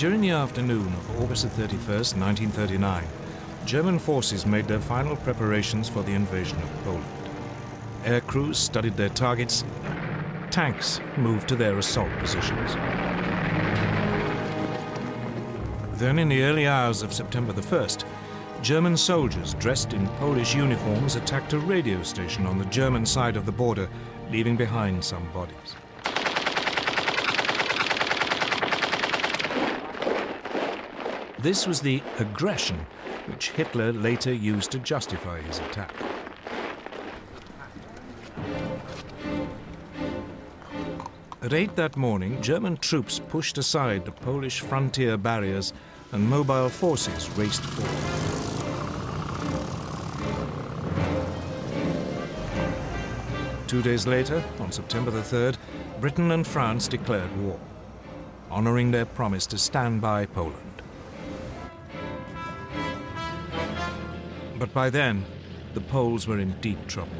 During the afternoon of August 31st, 1939, German forces made their final preparations for the invasion of Poland. Air crews studied their targets. Tanks moved to their assault positions. Then, in the early hours of September the 1st, German soldiers dressed in Polish uniforms attacked a radio station on the German side of the border, leaving behind some bodies. This was the aggression which Hitler later used to justify his attack. At 8 that morning, German troops pushed aside the Polish frontier barriers and mobile forces raced forward. Two days later, on September the 3rd, Britain and France declared war, honoring their promise to stand by Poland. But by then, the Poles were in deep trouble.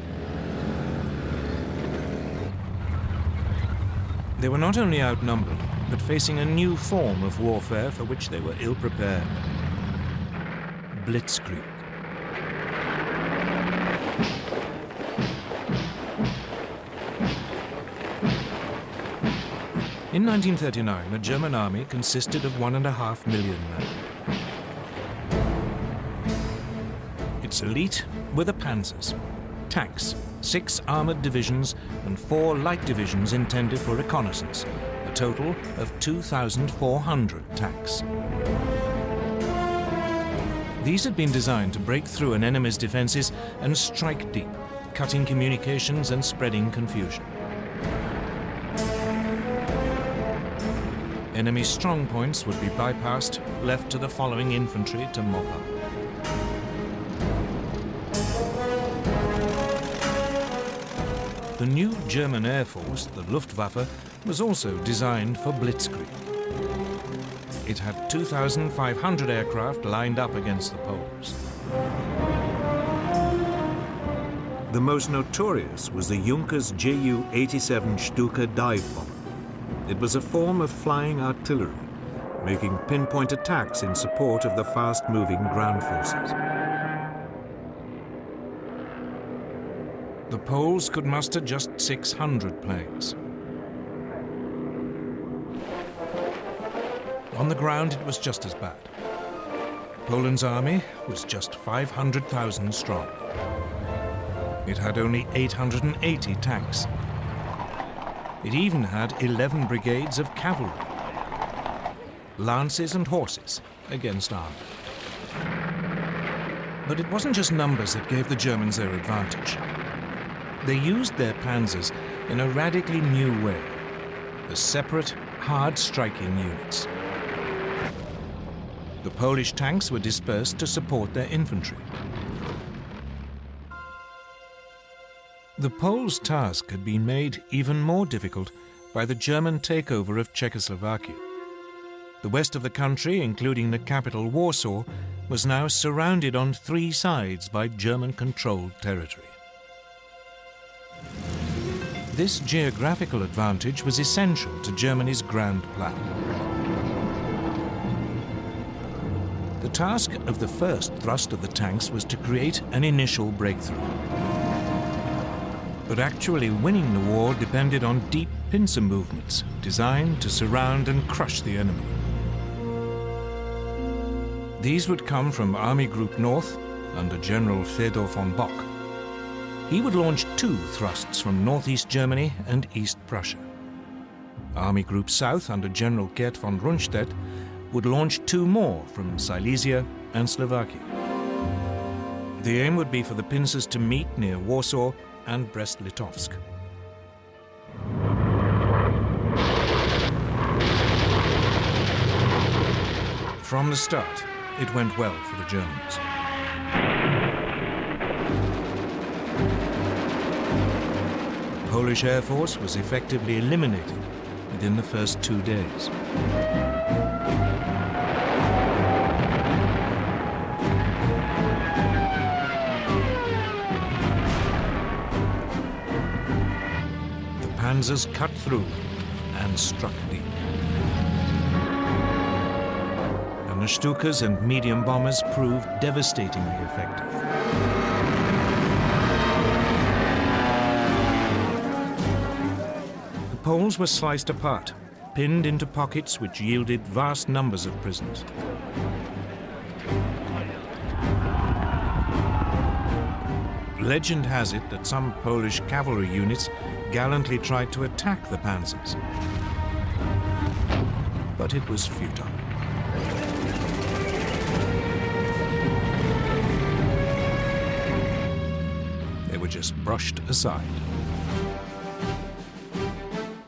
They were not only outnumbered, but facing a new form of warfare for which they were ill-prepared. Blitzkrieg. In 1939, the German army consisted of 1.5 million men. Its elite were the panzers, tanks, 6 armored divisions and 4 light divisions intended for reconnaissance, a total of 2,400 tanks. These had been designed to break through an enemy's defenses and strike deep, cutting communications and spreading confusion. Enemy strongpoints would be bypassed, left to the following infantry to mop up. The new German Air Force, the Luftwaffe, was also designed for blitzkrieg. It had 2,500 aircraft lined up against the Poles. The most notorious was the Junkers Ju-87 Stuka dive bomber. It was a form of flying artillery, making pinpoint attacks in support of the fast-moving ground forces. The Poles could muster just 600 planes. On the ground, it was just as bad. Poland's army was just 500,000 strong. It had only 880 tanks. It even had 11 brigades of cavalry, lances and horses against army. But it wasn't just numbers that gave the Germans their advantage. They used their panzers in a radically new way, as separate, hard-striking units. The Polish tanks were dispersed to support their infantry. The Poles' task had been made even more difficult by the German takeover of Czechoslovakia. The west of the country, including the capital Warsaw, was now surrounded on 3 sides by German-controlled territory. This geographical advantage was essential to Germany's grand plan. The task of the first thrust of the tanks was to create an initial breakthrough. But actually winning the war depended on deep pincer movements designed to surround and crush the enemy. These would come from Army Group North under General Fedor von Bock. He would launch 2 thrusts from northeast Germany and East Prussia. Army Group South under General Gerd von Rundstedt would launch 2 more from Silesia and Slovakia. The aim would be for the pincers to meet near Warsaw and Brest-Litovsk. From the start, it went well for the Germans. The Polish Air Force was effectively eliminated within the first 2 days. Panzers cut through and struck deep. the Stukas and medium bombers proved devastatingly effective. The Poles were sliced apart, pinned into pockets which yielded vast numbers of prisoners. Legend has it that some Polish cavalry units gallantly tried to attack the panzers, but it was futile. They were just brushed aside.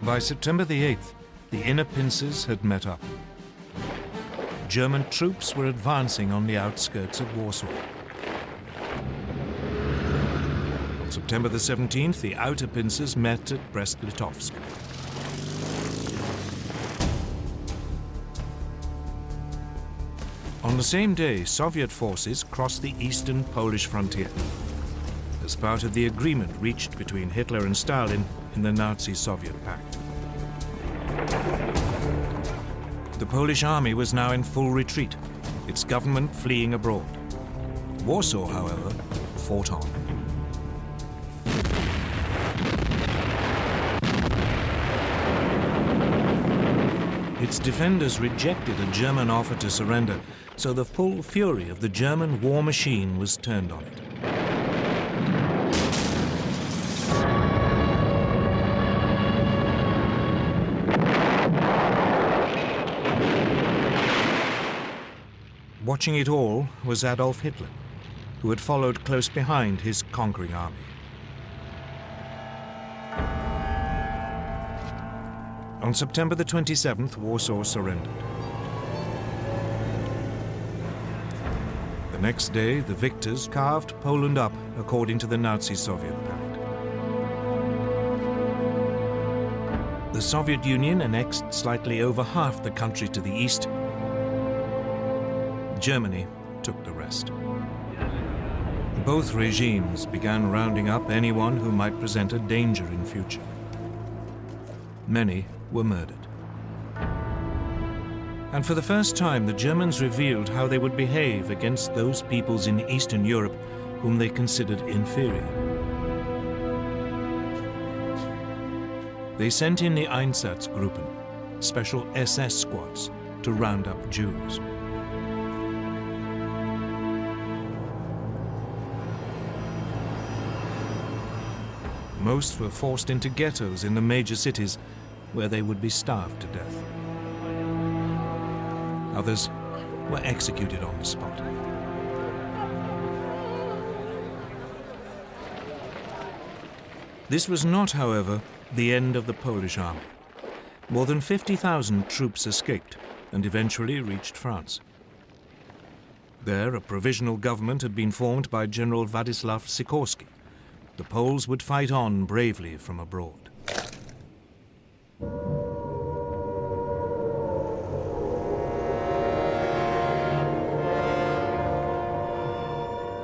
By September the 8th, the inner pincers had met up. German troops were advancing on the outskirts of Warsaw. On September the 17th, the outer pincers met at Brest-Litovsk. On the same day, Soviet forces crossed the eastern Polish frontier as part of the agreement reached between Hitler and Stalin in the Nazi-Soviet pact. The Polish army was now in full retreat, its government fleeing abroad. Warsaw, however, fought on. Its defenders rejected a German offer to surrender, so the full fury of the German war machine was turned on it. Watching it all was Adolf Hitler, who had followed close behind his conquering army. On September the 27th, Warsaw surrendered. The next day, the victors carved Poland up according to the Nazi-Soviet pact. The Soviet Union annexed slightly over half the country to the east. Germany took the rest. Both regimes began rounding up anyone who might present a danger in future. Many were murdered. And for the first time, the Germans revealed how they would behave against those peoples in Eastern Europe whom they considered inferior. They sent in the Einsatzgruppen, special SS squads, to round up Jews. Most were forced into ghettos in the major cities, where they would be starved to death. Others were executed on the spot. This was not, however, the end of the Polish army. More than 50,000 troops escaped and eventually reached France. There, a provisional government had been formed by General Władysław Sikorski. The Poles would fight on bravely from abroad.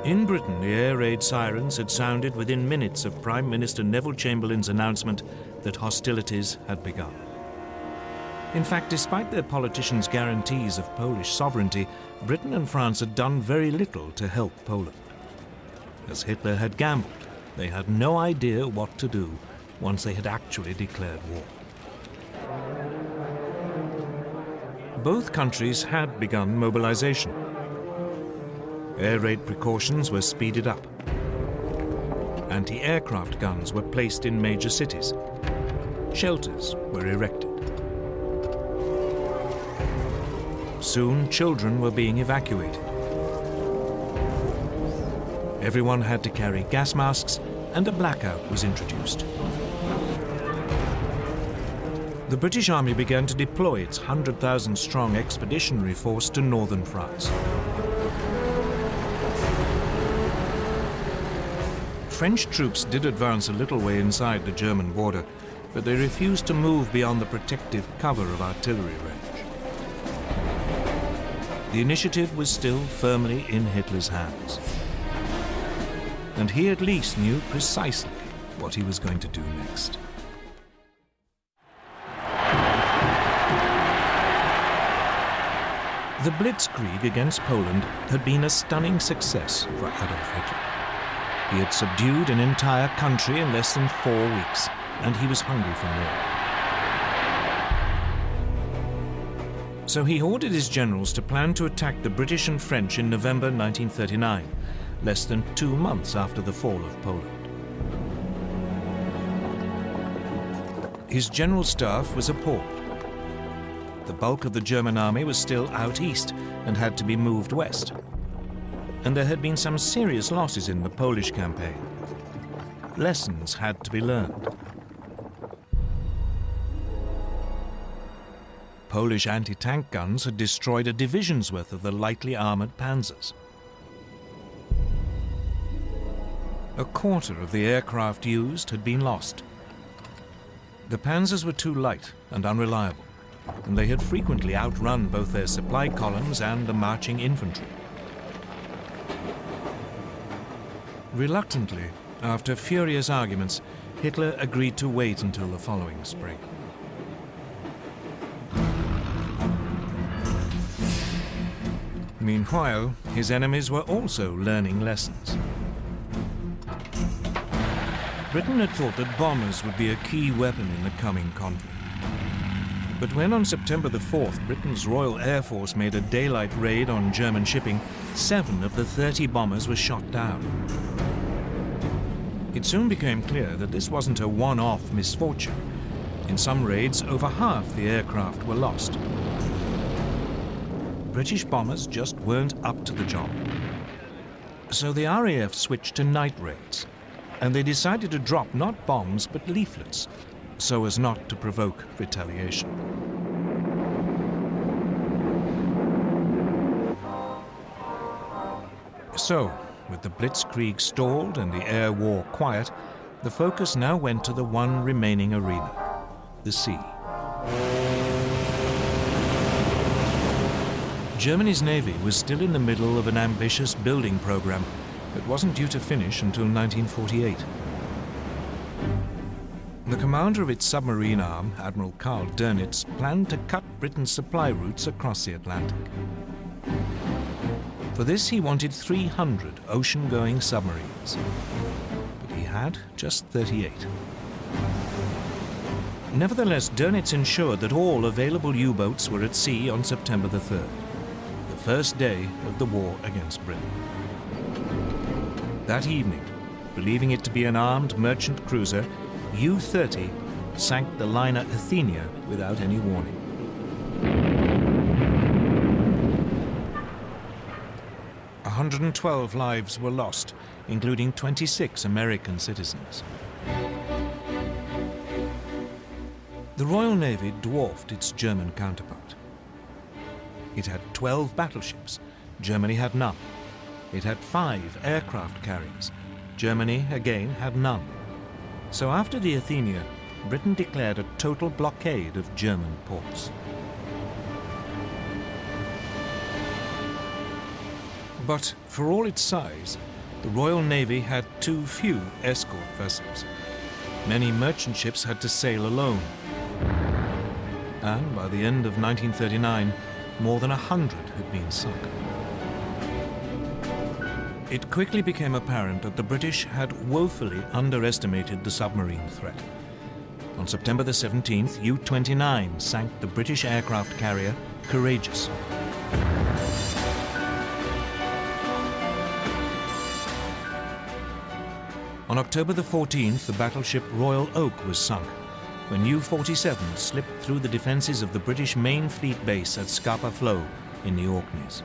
In Britain, the air raid sirens had sounded within minutes of Prime Minister Neville Chamberlain's announcement that hostilities had begun. In fact, despite their politicians' guarantees of Polish sovereignty, Britain and France had done very little to help Poland. As Hitler had gambled, they had no idea what to do once they had actually declared war. Both countries had begun mobilization. Air raid precautions were speeded up. Anti-aircraft guns were placed in major cities. Shelters were erected. Soon, children were being evacuated. Everyone had to carry gas masks, and a blackout was introduced. The British Army began to deploy its 100,000-strong expeditionary force to northern France. French troops did advance a little way inside the German border, but they refused to move beyond the protective cover of artillery range. The initiative was still firmly in Hitler's hands. And he at least knew precisely what he was going to do next. The Blitzkrieg against Poland had been a stunning success for Adolf Hitler. He had subdued an entire country in less than 4 weeks, and he was hungry for more. So he ordered his generals to plan to attack the British and French in November 1939, less than 2 months after the fall of Poland. His general staff was appalled. The bulk of the German army was still out east and had to be moved west. And there had been some serious losses in the Polish campaign. Lessons had to be learned. Polish anti-tank guns had destroyed a division's worth of the lightly armored panzers. A quarter of the aircraft used had been lost. The panzers were too light and unreliable, and they had frequently outrun both their supply columns and the marching infantry. Reluctantly, after furious arguments, Hitler agreed to wait until the following spring. Meanwhile, his enemies were also learning lessons. Britain had thought that bombers would be a key weapon in the coming conflict. But when on September the 4th, Britain's Royal Air Force made a daylight raid on German shipping, 7 of the 30 bombers were shot down. It soon became clear that this wasn't a one-off misfortune. In some raids, over half the aircraft were lost. British bombers just weren't up to the job. So the RAF switched to night raids, and they decided to drop not bombs but leaflets, so as not to provoke retaliation. So, with the Blitzkrieg stalled and the air war quiet, the focus now went to the one remaining arena, the sea. Germany's navy was still in the middle of an ambitious building program that wasn't due to finish until 1948. The commander of its submarine arm, Admiral Karl Dönitz, planned to cut Britain's supply routes across the Atlantic. For this, he wanted 300 ocean-going submarines, but he had just 38. Nevertheless, Dönitz ensured that all available U-boats were at sea on September the 3rd, the first day of the war against Britain. That evening, believing it to be an armed merchant cruiser, U-30 sank the liner Athenia without any warning. A 112 lives were lost, including 26 American citizens. The Royal Navy dwarfed its German counterpart. It had 12 battleships. Germany had none. It had 5 aircraft carriers. Germany, again, had none. So after the Athenia, Britain declared a total blockade of German ports. But for all its size, the Royal Navy had too few escort vessels. Many merchant ships had to sail alone. And by the end of 1939, more than 100 had been sunk. It quickly became apparent that the British had woefully underestimated the submarine threat. On September the 17th, U-29 sank the British aircraft carrier Courageous. On October the 14th, the battleship Royal Oak was sunk when U-47 slipped through the defenses of the British main fleet base at Scapa Flow in the Orkneys.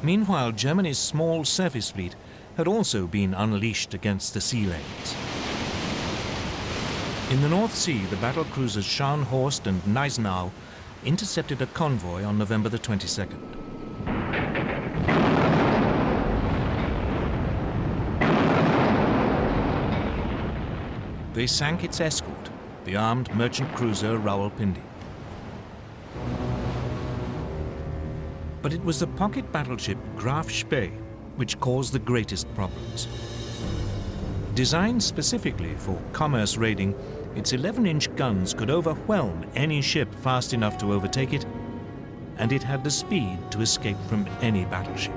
Meanwhile, Germany's small surface fleet had also been unleashed against the sea lanes. In the North Sea, the battle cruisers Scharnhorst and Gneisenau intercepted a convoy on November the 22nd. They sank its escort, the armed merchant cruiser Rawalpindi. But it was the pocket battleship Graf Spee which caused the greatest problems. Designed specifically for commerce raiding, Its 11-inch guns could overwhelm any ship fast enough to overtake it, and it had the speed to escape from any battleship.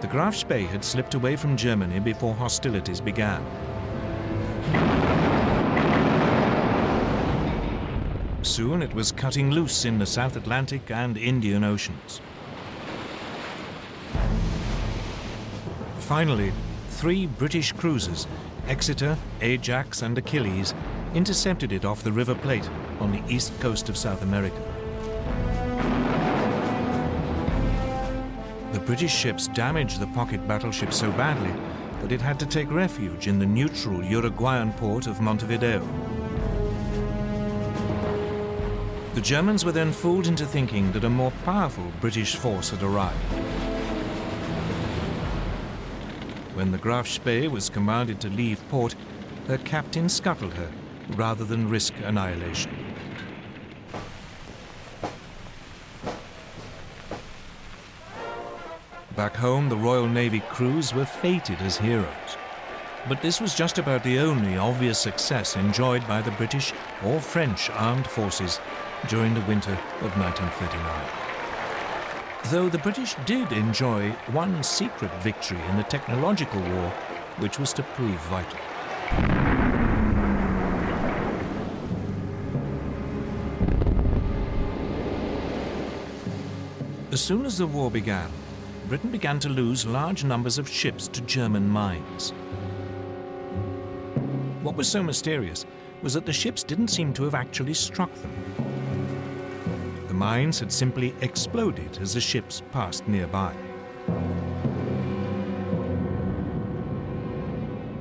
The Graf Spee had slipped away from Germany before hostilities began. Soon it was cutting loose in the South Atlantic and Indian Oceans. Finally, 3 British cruisers, Exeter, Ajax and Achilles, intercepted it off the River Plate on the east coast of South America. The British ships damaged the pocket battleship so badly that it had to take refuge in the neutral Uruguayan port of Montevideo. The Germans were then fooled into thinking that a more powerful British force had arrived. When the Graf Spee was commanded to leave port, her captain scuttled her rather than risk annihilation. Back home, the Royal Navy crews were feted as heroes. But this was just about the only obvious success enjoyed by the British or French armed forces during the winter of 1939. Though the British did enjoy one secret victory in the technological war, which was to prove vital. As soon as the war began, Britain began to lose large numbers of ships to German mines. What was so mysterious was that the ships didn't seem to have actually struck them. The mines had simply exploded as the ships passed nearby.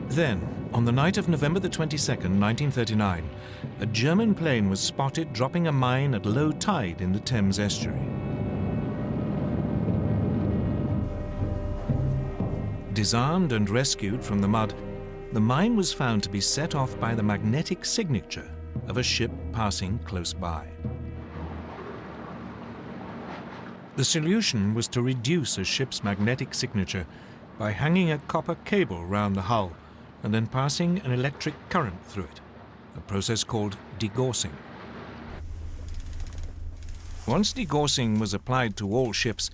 Then, on the night of November the 22nd, 1939, a German plane was spotted dropping a mine at low tide in the Thames estuary. Disarmed and rescued from the mud, the mine was found to be set off by the magnetic signature of a ship passing close by. The solution was to reduce a ship's magnetic signature by hanging a copper cable round the hull and then passing an electric current through it, a process called degaussing. Once degaussing was applied to all ships,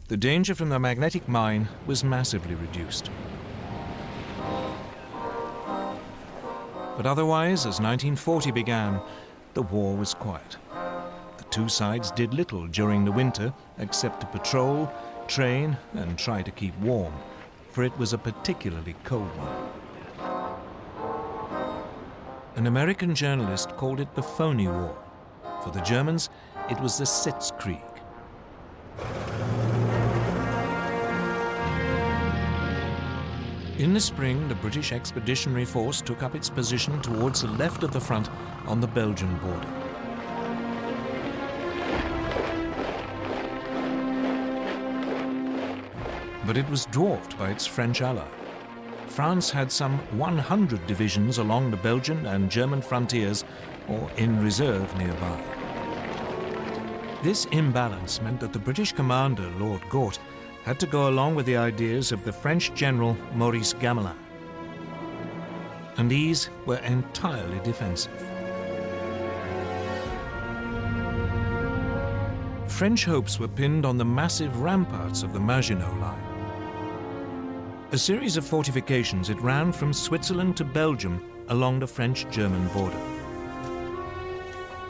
the danger from the magnetic mine was massively reduced. But otherwise, as 1940 began, the war was quiet. The two sides did little during the winter except to patrol, train, and try to keep warm, for it was a particularly cold one. An American journalist called it the Phony War. For the Germans, it was the Sitzkrieg. In the spring, the British Expeditionary Force took up its position towards the left of the front on the Belgian border. But it was dwarfed by its French ally. France had some 100 divisions along the Belgian and German frontiers or in reserve nearby. This imbalance meant that the British commander, Lord Gort, had to go along with the ideas of the French general Maurice Gamelin. And these were entirely defensive. French hopes were pinned on the massive ramparts of the Maginot Line. A series of fortifications, it ran from Switzerland to Belgium along the French-German border.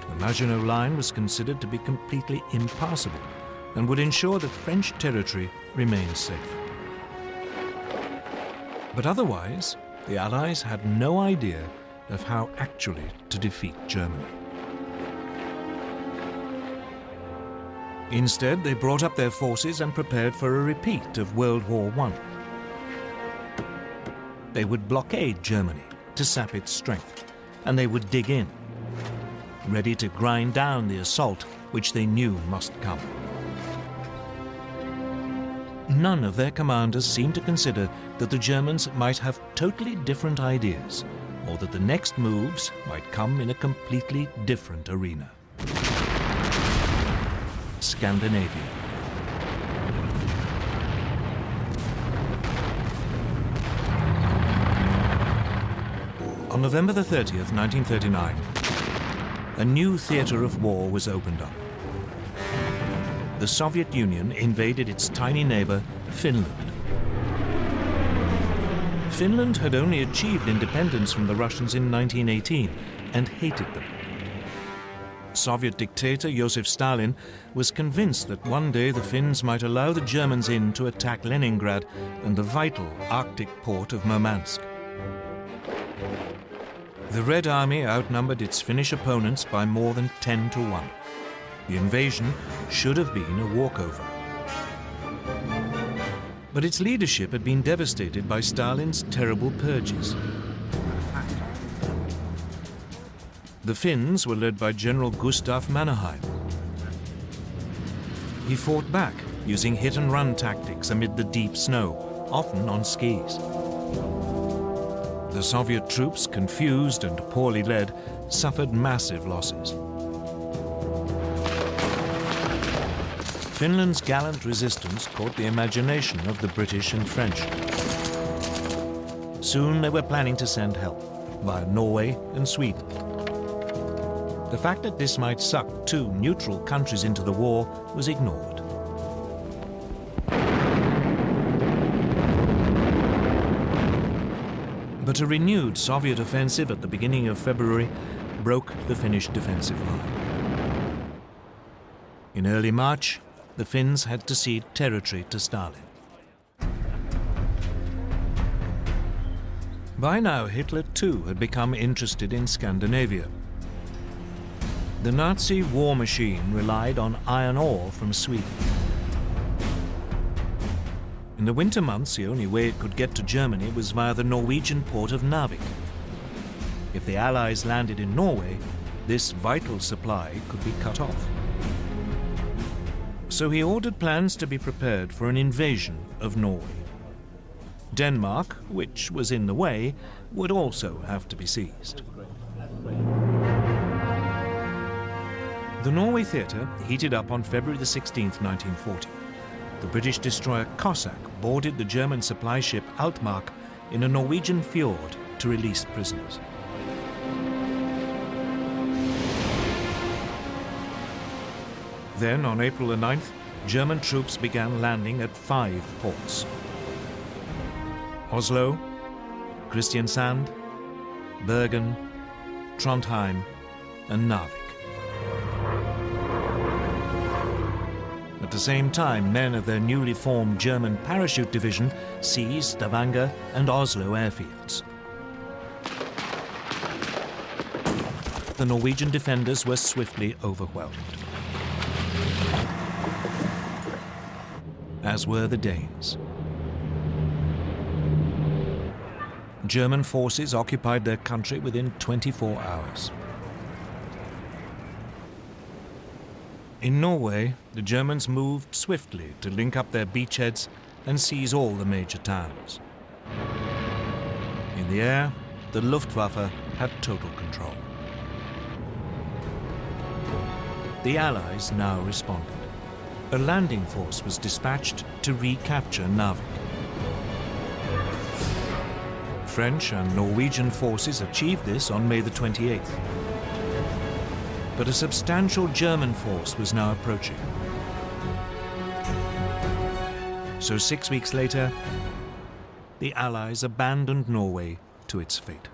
The Maginot Line was considered to be completely impassable and would ensure that French territory remained safe. But otherwise, the Allies had no idea of how actually to defeat Germany. Instead, they brought up their forces and prepared for a repeat of World War I. They would blockade Germany to sap its strength, and they would dig in, ready to grind down the assault which they knew must come. None of their commanders seemed to consider that the Germans might have totally different ideas, or that the next moves might come in a completely different arena. Scandinavia. November the 30th, 1939, a new theatre of war was opened up. The Soviet Union invaded its tiny neighbor, Finland. Finland had only achieved independence from the Russians in 1918 and hated them. Soviet dictator Joseph Stalin was convinced that one day the Finns might allow the Germans in to attack Leningrad and the vital Arctic port of Murmansk. The Red Army outnumbered its Finnish opponents by more than 10 to 1. The invasion should have been a walkover. But its leadership had been devastated by Stalin's terrible purges. The Finns were led by General Gustav Mannerheim. He fought back using hit-and-run tactics amid the deep snow, often on skis. The Soviet troops, confused and poorly led, suffered massive losses. Finland's gallant resistance caught the imagination of the British and French. Soon they were planning to send help via Norway and Sweden. The fact that this might suck two neutral countries into the war was ignored. But a renewed Soviet offensive at the beginning of February broke the Finnish defensive line. In early March, the Finns had to cede territory to Stalin. By now, Hitler too had become interested in Scandinavia. The Nazi war machine relied on iron ore from Sweden. In the winter months, the only way it could get to Germany was via the Norwegian port of Narvik. If the Allies landed in Norway, this vital supply could be cut off. So he ordered plans to be prepared for an invasion of Norway. Denmark, which was in the way, would also have to be seized. The Norway theatre heated up on February the 16th, 1940. The British destroyer Cossack boarded the German supply ship Altmark in a Norwegian fjord to release prisoners. Then, on April the 9th, German troops began landing at 5 ports: Oslo, Kristiansand, Bergen, Trondheim, and Narvik. At the same time, men of their newly formed German parachute division seized Stavanger and Oslo airfields. The Norwegian defenders were swiftly overwhelmed, as were the Danes. German forces occupied their country within 24 hours. In Norway, the Germans moved swiftly to link up their beachheads and seize all the major towns. In the air, the Luftwaffe had total control. The Allies now responded. A landing force was dispatched to recapture Narvik. French and Norwegian forces achieved this on May the 28th. But a substantial German force was now approaching. So 6 weeks later, the Allies abandoned Norway to its fate.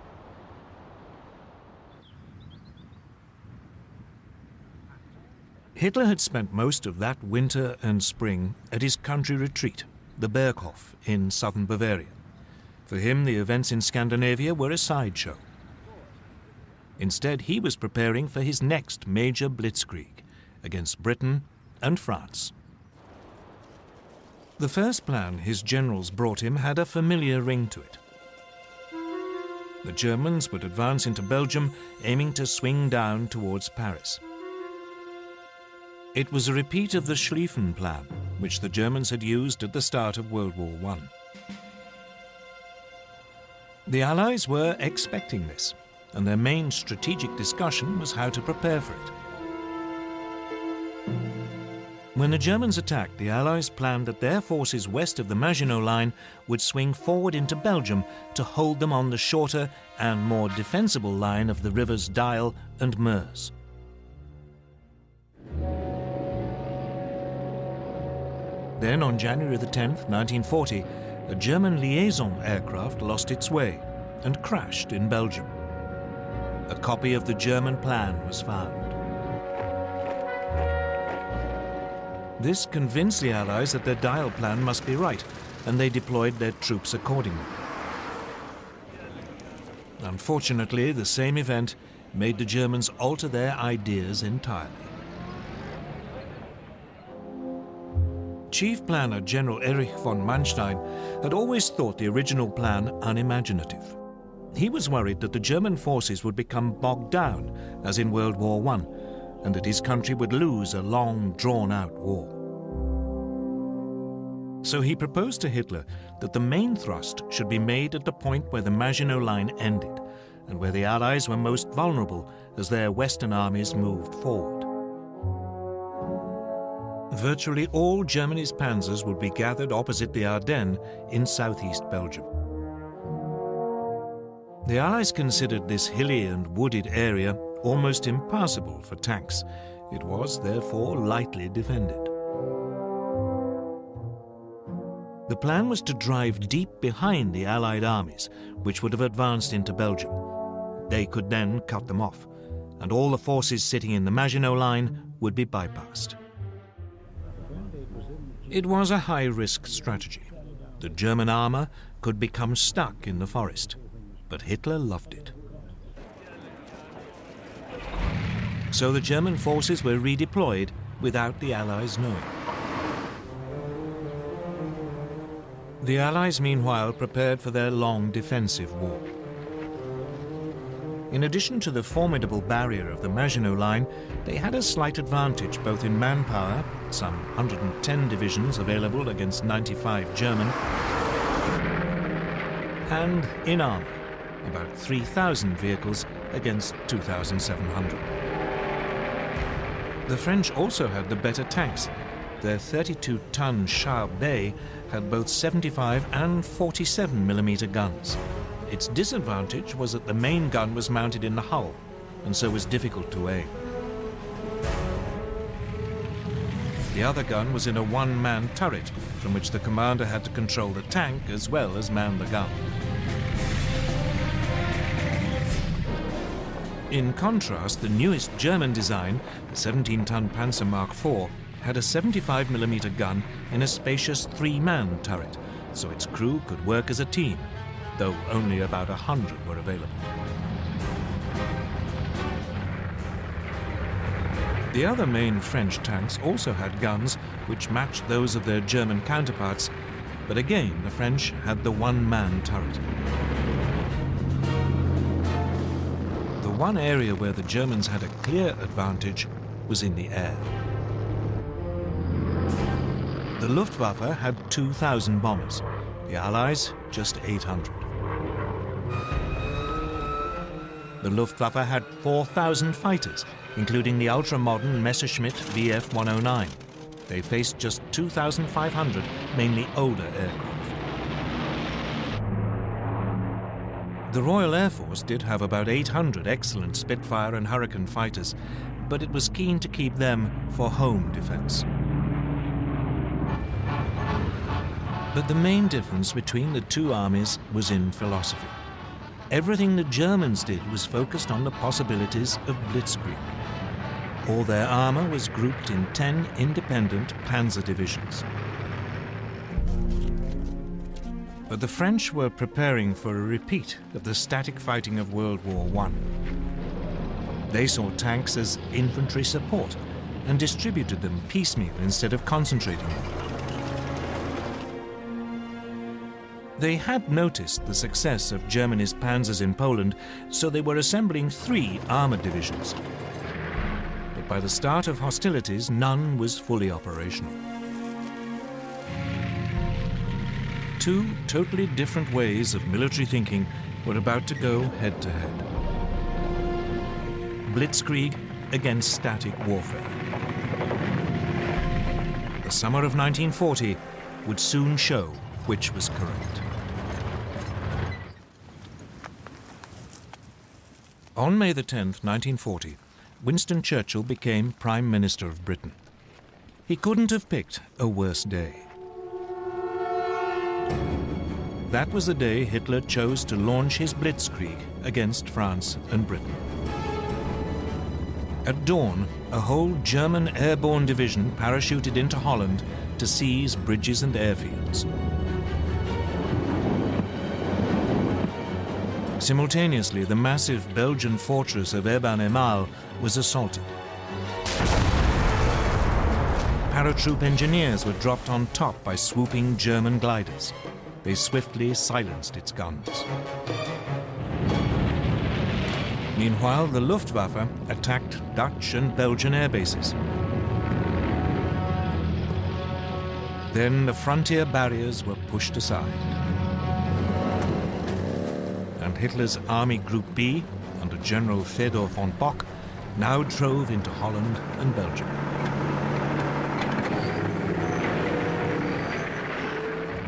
Hitler had spent most of that winter and spring at his country retreat, the Berghof in southern Bavaria. For him, the events in Scandinavia were a sideshow. Instead, he was preparing for his next major blitzkrieg against Britain and France. The first plan his generals brought him had a familiar ring to it. The Germans would advance into Belgium, aiming to swing down towards Paris. It was a repeat of the Schlieffen Plan, which the Germans had used at the start of World War I. The Allies were expecting this, and their main strategic discussion was how to prepare for it. When the Germans attacked, the Allies planned that their forces west of the Maginot Line would swing forward into Belgium to hold them on the shorter and more defensible line of the rivers Dyle and Meuse. Then, on January the 10th, 1940, a German liaison aircraft lost its way and crashed in Belgium. A copy of the German plan was found. This convinced the Allies that their Dyle plan must be right, and they deployed their troops accordingly. Unfortunately, the same event made the Germans alter their ideas entirely. Chief planner General Erich von Manstein had always thought the original plan unimaginative. He was worried that the German forces would become bogged down, as in World War I, and that his country would lose a long, drawn-out war. So he proposed to Hitler that the main thrust should be made at the point where the Maginot Line ended, and where the Allies were most vulnerable as their Western armies moved forward. Virtually all Germany's panzers would be gathered opposite the Ardennes in southeast Belgium. The Allies considered this hilly and wooded area almost impassable for tanks. It was, therefore, lightly defended. The plan was to drive deep behind the Allied armies, which would have advanced into Belgium. They could then cut them off, and all the forces sitting in the Maginot Line would be bypassed. It was a high-risk strategy. The German armor could become stuck in the forest, but Hitler loved it. So the German forces were redeployed without the Allies knowing. The Allies, meanwhile, prepared for their long defensive war. In addition to the formidable barrier of the Maginot Line, they had a slight advantage both in manpower, some 110 divisions available against 95 German, and in armor, about 3,000 vehicles against 2,700. The French also had the better tanks. Their 32-ton Char Bay had both 75 and 47mm guns. Its disadvantage was that the main gun was mounted in the hull, and so was difficult to aim. The other gun was in a one-man turret, from which the commander had to control the tank as well as man the gun. In contrast, the newest German design, the 17-ton Panzer Mark IV, had a 75mm gun in a spacious three-man turret, so its crew could work as a team, though only about 100 were available. The other main French tanks also had guns which matched those of their German counterparts, but again the French had the one-man turret. The one area where the Germans had a clear advantage was in the air. The Luftwaffe had 2,000 bombers, the Allies just 800. The Luftwaffe had 4,000 fighters, including the ultra-modern Messerschmitt Bf 109. They faced just 2,500, mainly older aircraft. The Royal Air Force did have about 800 excellent Spitfire and Hurricane fighters, but it was keen to keep them for home defense. But the main difference between the two armies was in philosophy. Everything the Germans did was focused on the possibilities of blitzkrieg. All their armor was grouped in 10 independent panzer divisions. But the French were preparing for a repeat of the static fighting of World War I. They saw tanks as infantry support and distributed them piecemeal instead of concentrating them. They had noticed the success of Germany's panzers in Poland, so they were assembling 3 armored divisions. But by the start of hostilities, none was fully operational. 2 totally different ways of military thinking were about to go head-to-head. Blitzkrieg against static warfare. summer of 1940 would soon show which was correct. On May the 10th, 1940, Winston Churchill became Prime Minister of Britain. He couldn't have picked a worse day. That was the day Hitler chose to launch his blitzkrieg against France and Britain. At dawn, a whole German airborne division parachuted into Holland to seize bridges and airfields. Simultaneously, the massive Belgian fortress of Eben-Emael was assaulted. Paratroop engineers were dropped on top by swooping German gliders. They swiftly silenced its guns. Meanwhile, the Luftwaffe attacked Dutch and Belgian air bases. Then the frontier barriers were pushed aside. And Hitler's Army Group B, under General Fedor von Bock, now drove into Holland and Belgium.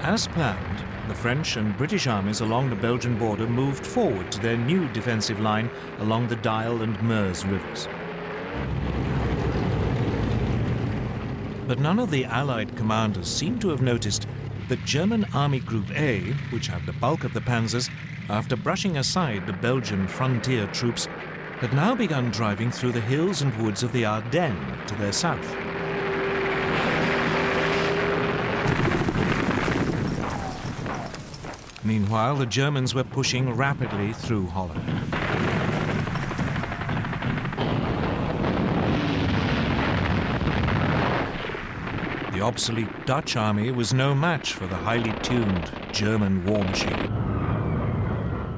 As planned, the French and British armies along the Belgian border moved forward to their new defensive line along the Dyle and Meuse rivers. But none of the Allied commanders seemed to have noticed that German Army Group A, which had the bulk of the panzers, after brushing aside the Belgian frontier troops, had now begun driving through the hills and woods of the Ardennes to their south. Meanwhile, the Germans were pushing rapidly through Holland. The obsolete Dutch army was no match for the highly tuned German war machine.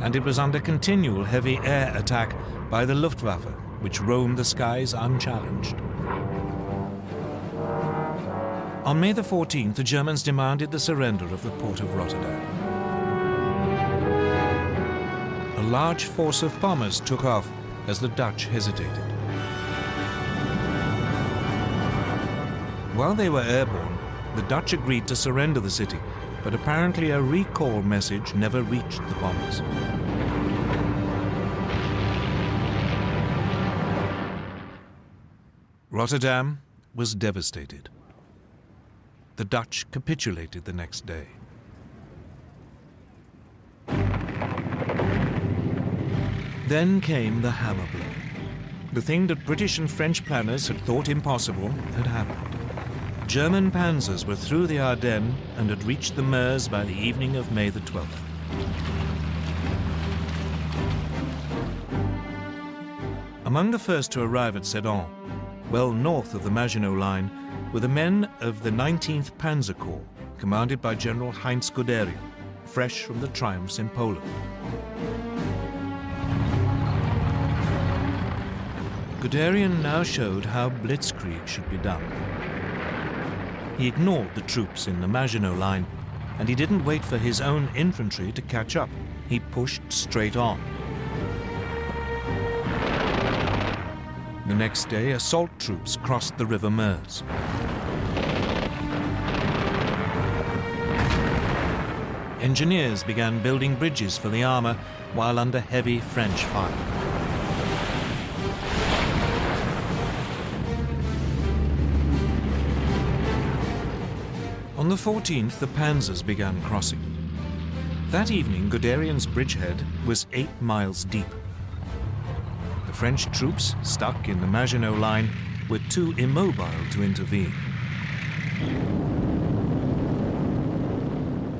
And it was under continual heavy air attack by the Luftwaffe, which roamed the skies unchallenged. On May the 14th, the Germans demanded the surrender of the port of Rotterdam. A large force of bombers took off as the Dutch hesitated. While they were airborne, the Dutch agreed to surrender the city, but apparently a recall message never reached the bombers. Rotterdam was devastated. The Dutch capitulated the next day. Then came the hammer blow. The thing that British and French planners had thought impossible had happened. German panzers were through the Ardennes and had reached the Meuse by the evening of May the 12th. Among the first to arrive at Sedan, well north of the Maginot Line, were the men of the 19th Panzer Corps, commanded by General Heinz Guderian, fresh from the triumphs in Poland. Guderian now showed how blitzkrieg should be done. He ignored the troops in the Maginot Line, and he didn't wait for his own infantry to catch up. He pushed straight on. The next day, assault troops crossed the River Meuse. Engineers began building bridges for the armor while under heavy French fire. On the 14th, the panzers began crossing. That evening, Guderian's bridgehead was 8 miles deep. The French troops, stuck in the Maginot Line, were too immobile to intervene.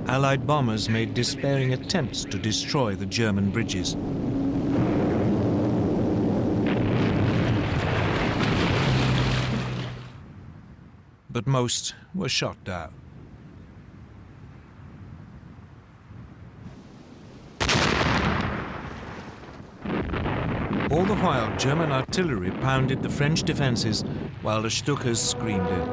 Allied bombers made despairing attempts to destroy the German bridges. But most were shot down. All the while, German artillery pounded the French defenses while the Stukas screamed in.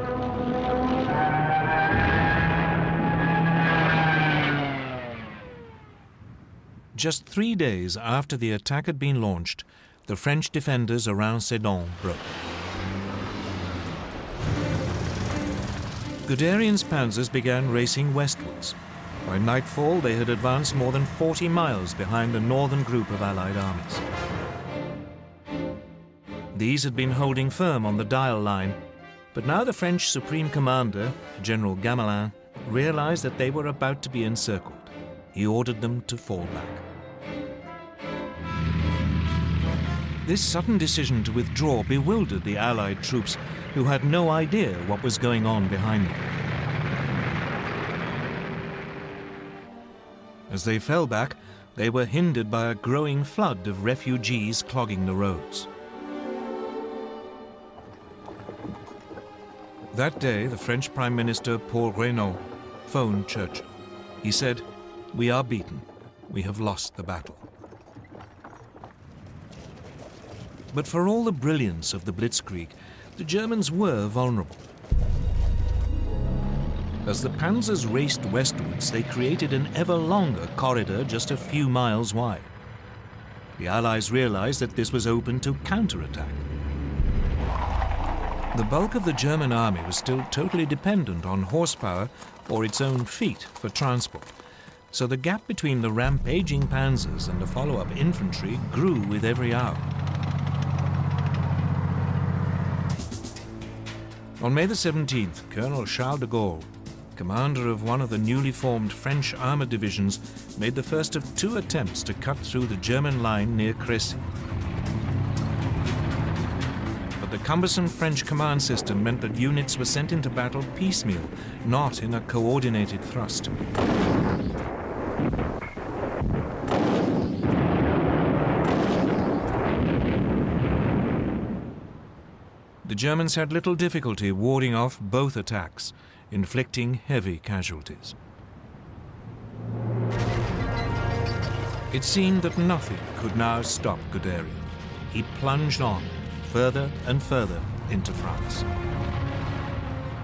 Just 3 days after the attack had been launched, the French defenders around Sedan broke. Guderian's panzers began racing westwards. By nightfall, they had advanced more than 40 miles behind the northern group of Allied armies. These had been holding firm on the Dial line, but now the French Supreme Commander, General Gamelin, realized that they were about to be encircled. He ordered them to fall back. This sudden decision to withdraw bewildered the Allied troops, who had no idea what was going on behind them. As they fell back, they were hindered by a growing flood of refugees clogging the roads. That day, the French Prime Minister Paul Reynaud phoned Churchill. He said, "We are beaten. We have lost the battle." But for all the brilliance of the Blitzkrieg, the Germans were vulnerable. As the panzers raced westwards, they created an ever longer corridor just a few miles wide. The Allies realized that this was open to counterattack. The bulk of the German army was still totally dependent on horsepower or its own feet for transport, so the gap between the rampaging panzers and the follow-up infantry grew with every hour. On May the 17th, Colonel Charles de Gaulle, commander of one of the newly formed French armored divisions, made the first of 2 attempts to cut through the German line near Crécy. But the cumbersome French command system meant that units were sent into battle piecemeal, not in a coordinated thrust. The Germans had little difficulty warding off both attacks, inflicting heavy casualties. It seemed that nothing could now stop Guderian. He plunged on, further and further into France.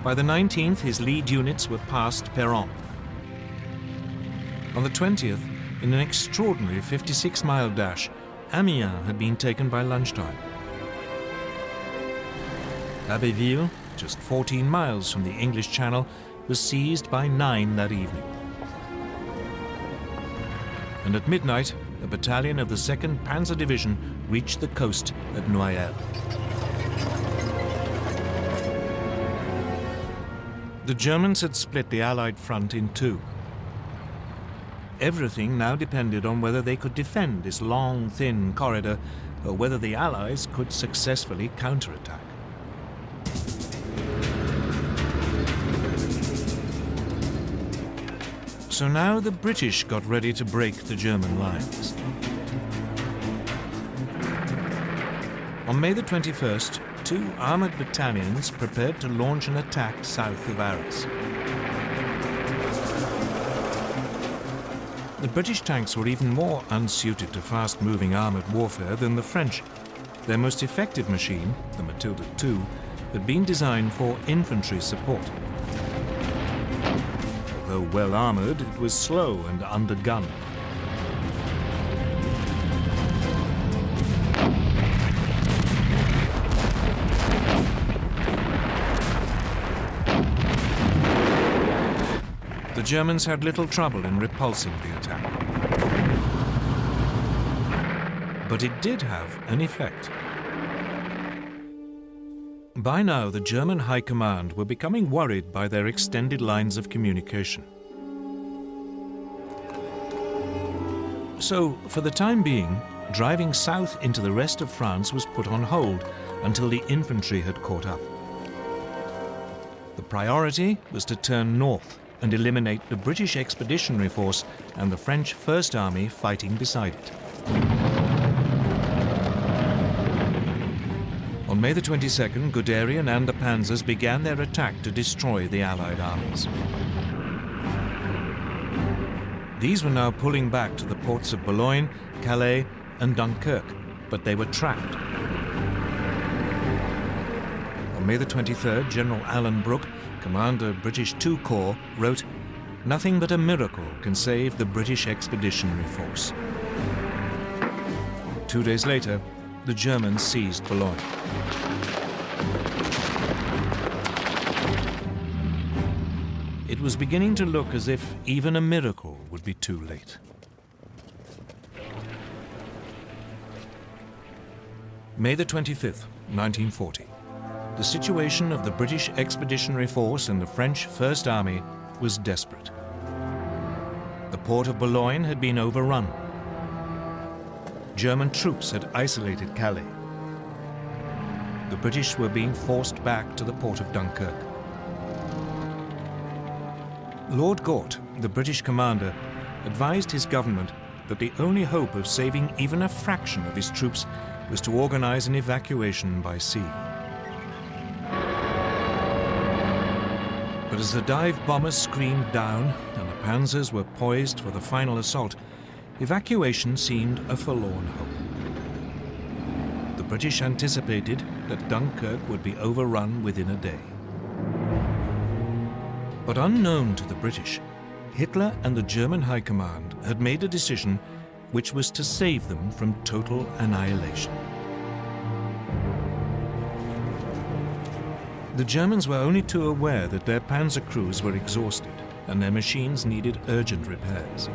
By the 19th, his lead units were past Péronne. On the 20th, in an extraordinary 56-mile dash, Amiens had been taken by lunchtime. Abbeville, just 14 miles from the English Channel, was seized by 9 that evening. And at midnight, a battalion of the 2nd Panzer Division reached the coast at Noyelles. The Germans had split the Allied front in 2. Everything now depended on whether they could defend this long, thin corridor, or whether the Allies could successfully counterattack. So now the British got ready to break the German lines. On May the 21st, 2 armored battalions prepared to launch an attack south of Arras. The British tanks were even more unsuited to fast-moving armored warfare than the French. Their most effective machine, the Matilda II, had been designed for infantry support. Though well-armored, it was slow and undergunned. The Germans had little trouble in repulsing the attack. But it did have an effect. By now, the German High Command were becoming worried by their extended lines of communication. So, for the time being, driving south into the rest of France was put on hold until the infantry had caught up. The priority was to turn north and eliminate the British Expeditionary Force and the French First Army fighting beside it. On May the 22nd, Guderian and the panzers began their attack to destroy the Allied armies. These were now pulling back to the ports of Boulogne, Calais, and Dunkirk, but they were trapped. On May the 23rd, General Alan Brooke, commander of British II Corps, wrote, "Nothing but a miracle can save the British Expeditionary Force." 2 days later, the Germans seized Boulogne. it was beginning to look as if even a miracle would be too late. May the 25th, 1940. The situation of the British Expeditionary Force and the French First Army was desperate. The port of Boulogne had been overrun. German troops had isolated Calais. The British were being forced back to the port of Dunkirk. Lord Gort, the British commander, advised his government that the only hope of saving even a fraction of his troops was to organize an evacuation by sea. But as the dive bombers screamed down and the panzers were poised for the final assault, evacuation seemed a forlorn hope. The British anticipated that Dunkirk would be overrun within a day. But unknown to the British, Hitler and the German High Command had made a decision which was to save them from total annihilation. The Germans were only too aware that their panzer crews were exhausted and their machines needed urgent repairs.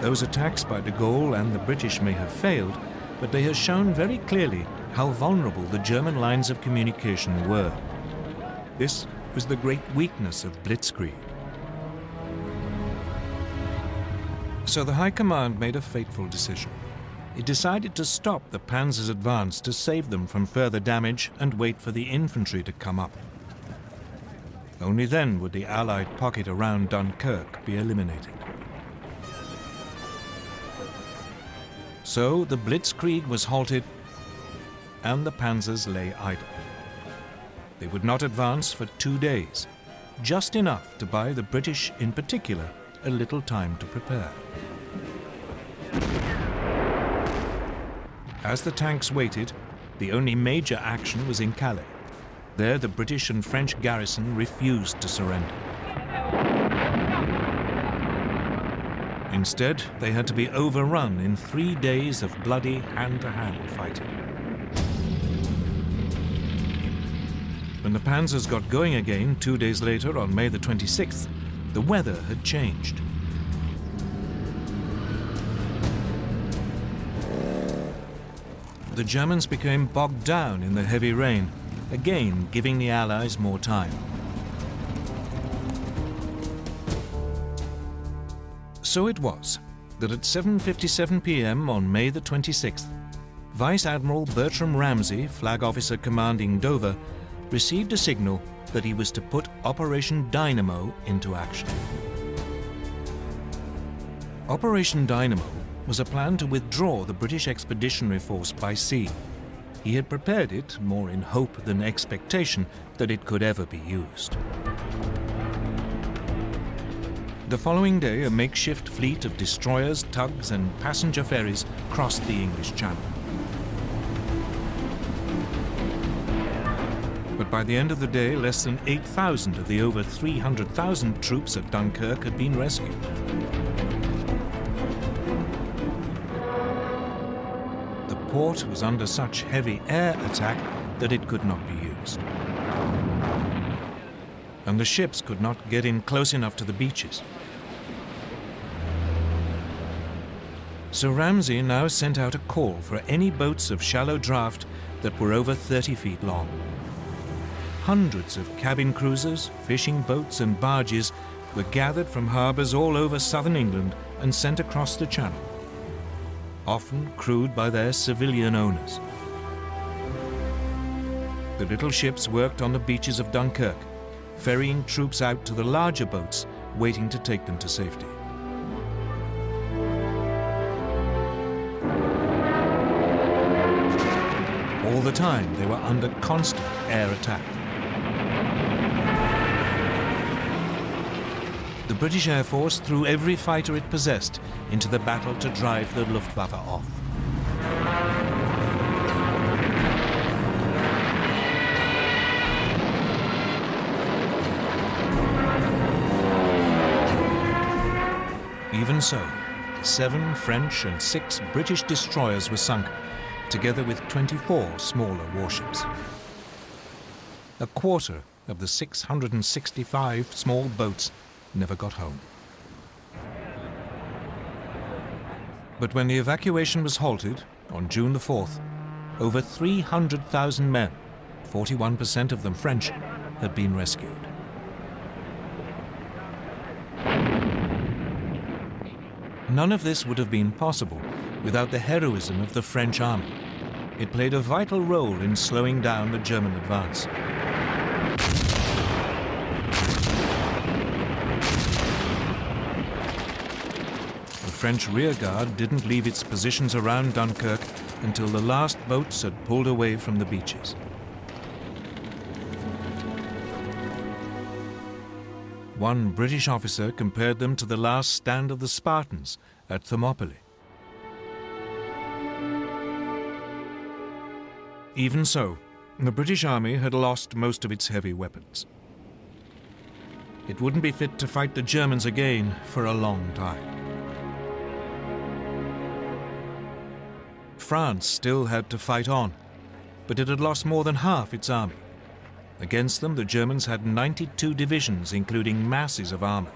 Those attacks by de Gaulle and the British may have failed, but they have shown very clearly how vulnerable the German lines of communication were. This was the great weakness of blitzkrieg. So the High Command made a fateful decision. It decided to stop the panzers' advance to save them from further damage and wait for the infantry to come up. Only then would the Allied pocket around Dunkirk be eliminated. So the blitzkrieg was halted and the panzers lay idle. They would not advance for 2 days, just enough to buy the British in particular a little time to prepare. As the tanks waited, the only major action was in Calais. There the British and French garrison refused to surrender. Instead, they had to be overrun in 3 days of bloody hand-to-hand fighting. When the panzers got going again 2 days later on May the 26th, the weather had changed. The Germans became bogged down in the heavy rain, again giving the Allies more time. So it was that at 7:57 p.m. on May the 26th, Vice Admiral Bertram Ramsay, flag officer commanding Dover, received a signal that he was to put Operation Dynamo into action. Operation Dynamo was a plan to withdraw the British Expeditionary Force by sea. He had prepared it more in hope than expectation that it could ever be used. The following day, a makeshift fleet of destroyers, tugs, and passenger ferries crossed the English Channel. But by the end of the day, less than 8,000 of the over 300,000 troops at Dunkirk had been rescued. The port was under such heavy air attack that it could not be used. And the ships could not get in close enough to the beaches. So Ramsay now sent out a call for any boats of shallow draft that were over 30 feet long. Hundreds of cabin cruisers, fishing boats and barges were gathered from harbours all over southern England and sent across the Channel, often crewed by their civilian owners. The little ships worked on the beaches of Dunkirk, ferrying troops out to the larger boats waiting to take them to safety. All the time they were under constant air attack. The British Air Force threw every fighter it possessed into the battle to drive the Luftwaffe off. Even so, 7 French and 6 British destroyers were sunk, together with 24 smaller warships. A quarter of the 665 small boats never got home. But when the evacuation was halted on June the 4th, over 300,000 men, 41% of them French, had been rescued. None of this would have been possible without the heroism of the French army. It played a vital role in slowing down the German advance. The French rearguard didn't leave its positions around Dunkirk until the last boats had pulled away from the beaches. One British officer compared them to the last stand of the Spartans at Thermopylae. Even so, the British army had lost most of its heavy weapons. It wouldn't be fit to fight the Germans again for a long time. France still had to fight on, but it had lost more than half its army. Against them, the Germans had 92 divisions, including masses of armor.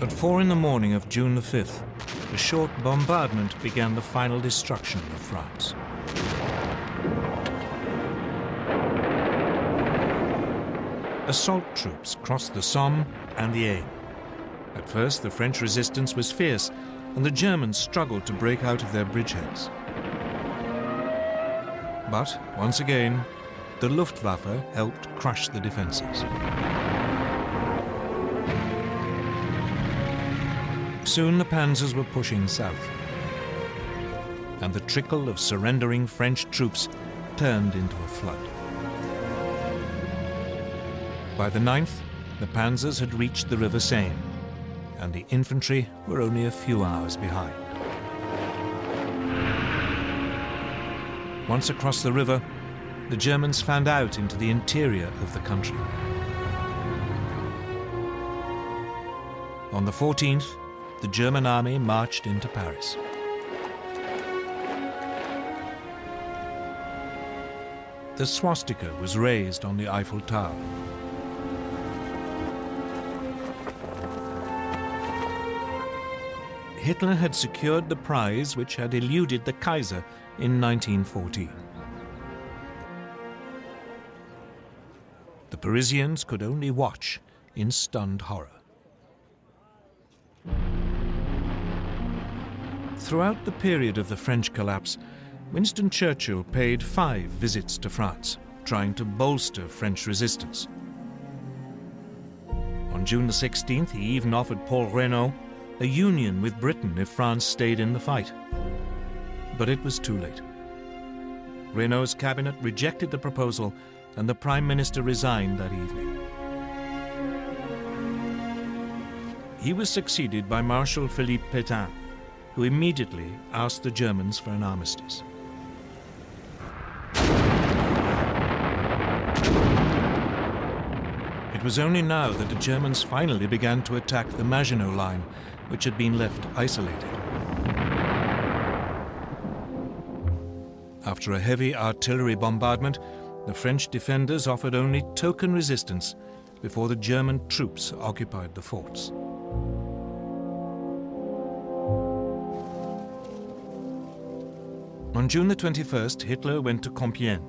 At 4 in the morning of June the 5th, a short bombardment began the final destruction of France. Assault troops crossed the Somme and the Aisne. At first, the French resistance was fierce, and the Germans struggled to break out of their bridgeheads. But, once again, the Luftwaffe helped crush the defenses. Soon the panzers were pushing south, and the trickle of surrendering French troops turned into a flood. By the 9th, the panzers had reached the River Seine, and the infantry were only a few hours behind. Once across the river, the Germans fanned out into the interior of the country. On the 14th, the German army marched into Paris. The swastika was raised on the Eiffel Tower. Hitler had secured the prize which had eluded the Kaiser in 1914. The Parisians could only watch in stunned horror. Throughout the period of the French collapse, Winston Churchill paid 5 visits to France, trying to bolster French resistance. On June the 16th, he even offered Paul Reynaud a union with Britain if France stayed in the fight. But it was too late. Reynaud's cabinet rejected the proposal, and the Prime Minister resigned that evening. He was succeeded by Marshal Philippe Pétain, who immediately asked the Germans for an armistice. It was only now that the Germans finally began to attack the Maginot Line, which had been left isolated. After a heavy artillery bombardment, the French defenders offered only token resistance before the German troops occupied the forts. On June the 21st, Hitler went to Compiègne,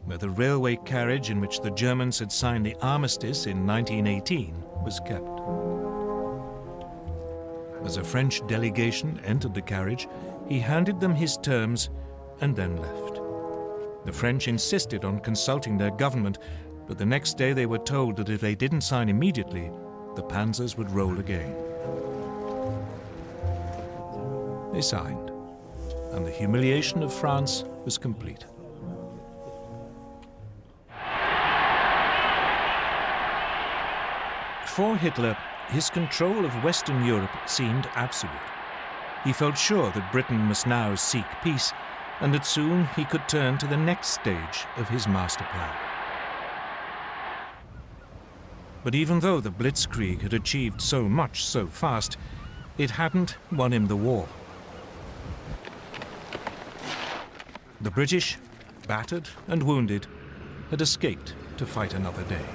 where the railway carriage in which the Germans had signed the armistice in 1918 was kept. As a French delegation entered the carriage, he handed them his terms and then left. The French insisted on consulting their government, but the next day they were told that if they didn't sign immediately, the panzers would roll again. They signed, and the humiliation of France was complete. For Hitler, his control of Western Europe seemed absolute. He felt sure that Britain must now seek peace, and that soon he could turn to the next stage of his master plan. But even though the Blitzkrieg had achieved so much so fast, it hadn't won him the war. The British, battered and wounded, had escaped to fight another day.